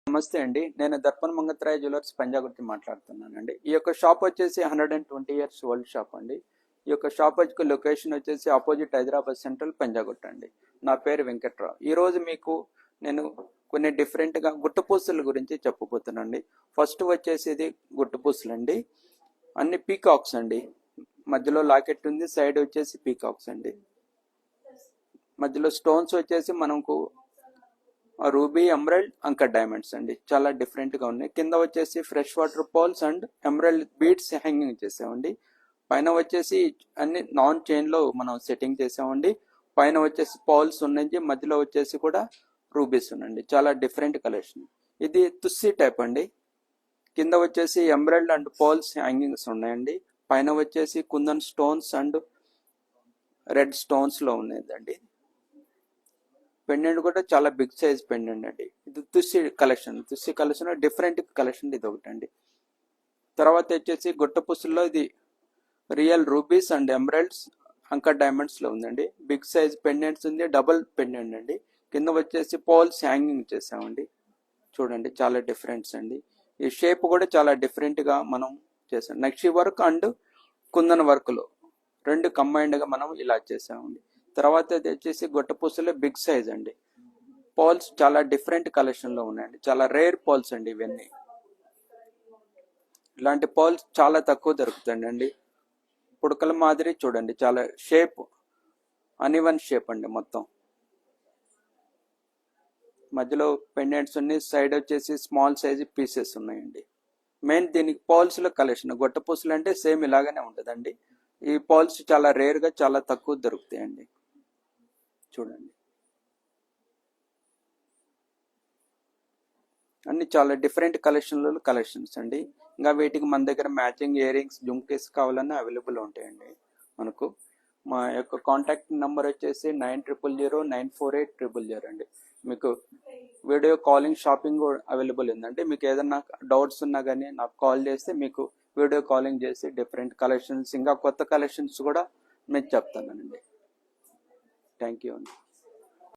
నమస్తే అండి, నేను దర్పణ్ మంగత్రాయ జ్యువెలర్స్ పంజాగుర్తి మాట్లాడుతున్నానండి. ఈ యొక్క షాప్ వచ్చేసి 120 ఇయర్స్ ఓల్డ్ షాప్ అండి. ఈ యొక్క షాప్ వచ్చి లొకేషన్ వచ్చేసి ఆపోజిట్ హైదరాబాద్ సెంట్రల్ పంజాగుట్ట అండి. నా పేరు వెంకట్రావు. ఈరోజు మీకు నేను కొన్ని డిఫరెంట్గా గుట్టపూసల గురించి చెప్పబోతున్నానండి. ఫస్ట్ వచ్చేసి ఇది గుట్టపూసలు అండి, అన్ని పీకాక్స్ అండి. మధ్యలో లాకెట్ ఉంది, సైడ్ వచ్చేసి పీకాక్స్ అండి. మధ్యలో స్టోన్స్ వచ్చేసి మనకు రూబీ, ఎమరల్డ్, అంకర్ డైమండ్స్ అండి. చాలా డిఫరెంట్గా ఉన్నాయి. కింద వచ్చేసి fresh water pearls and emerald beads hanging చేసామండి. పైన వచ్చేసి అన్ని నాన్ చైన్లో మనం సెట్టింగ్ చేసామండి. పైన వచ్చేసి పాల్స్ ఉన్నాయి, మధ్యలో వచ్చేసి కూడా రూబీస్ ఉన్నాయండి. చాలా డిఫరెంట్ కలెక్షన్. ఇది తుస్సీ టైప్ అండి. కింద వచ్చేసి ఎమరల్డ్ అండ్ పాల్స్ హ్యాంగింగ్స్ ఉన్నాయండి. పైన వచ్చేసి కుందన్ స్టోన్స్ అండ్ రెడ్ స్టోన్స్లో ఉన్నాయండి. పెండెంట్ కూడా చాలా బిగ్ సైజ్ పెండెంట్ అండి. ఇది తుస్సీ కలెక్షన్ డిఫరెంట్ కలెక్షన్ ఇది ఒకటి అండి. తర్వాత వచ్చేసి గుట్టపూసల్లో ఇది real rubies and emeralds anchor diamonds లో ఉందండి. బిగ్ సైజ్ పెండెంట్స్ ఉంది, డబుల్ పెండెంట్ అండి. కింద వచ్చేసి పాల్స్ హ్యాంగింగ్ చేసామండి. చూడండి, చాలా డిఫరెంట్స్ అండి. ఈ షేప్ కూడా చాలా డిఫరెంట్ గా మనం చేసాం. నక్షి వర్క్ అండ్ కుందన్ వర్క్ లో రెండు కంబైన్డ్ గా మనం ఇలా చేసామండి. తర్వాత వచ్చేసి గుట్టపూసలో బిగ్ సైజ్ అండి. పాల్స్ చాలా డిఫరెంట్ కలెక్షన్ లో ఉన్నాయండి. చాలా రేర్ పాల్స్ అండి ఇవన్నీ. ఇలాంటి పాల్స్ చాలా తక్కువ దొరుకుతాయండి. పుడకల మాదిరి చూడండి, చాలా షేప్ అన్ఈవెన్ షేప్ అండి. మొత్తం మధ్యలో పెండెంట్స్ ఉన్నాయి, సైడ్ వచ్చేసి స్మాల్ సైజ్ పీసెస్ ఉన్నాయండి. మెయిన్ దీనికి పాల్స్ లో కలెక్షన్. గుట్టపూసలు అంటే సేమ్ ఇలాగనే ఉంటుందండి. ఈ పాల్స్ చాలా రేర్ గా చాలా తక్కువ దొరుకుతాయండి. చూడండి, అన్ని చాలా డిఫరెంట్ కలెక్షన్స్ అండి. ఇంకా వీటికి మన దగ్గర మ్యాచింగ్ ఇయర్ రింగ్స్, జుమ్కేస్ కావాలన్నా అవైలబుల్ ఉంటాయండి మనకు. మా యొక్క కాంటాక్ట్ నెంబర్ వచ్చేసి 90094800 అండి. మీకు వీడియో కాలింగ్, షాపింగ్ అవైలబుల్ ఉందండి. మీకు ఏదన్నా డౌట్స్ ఉన్నా కానీ నాకు కాల్ చేస్తే మీకు వీడియో కాలింగ్ చేసి డిఫరెంట్ కలెక్షన్స్, ఇంకా కొత్త కలెక్షన్స్ కూడా మీకు చెప్తానండి. థ్యాంక్ యూ అండి.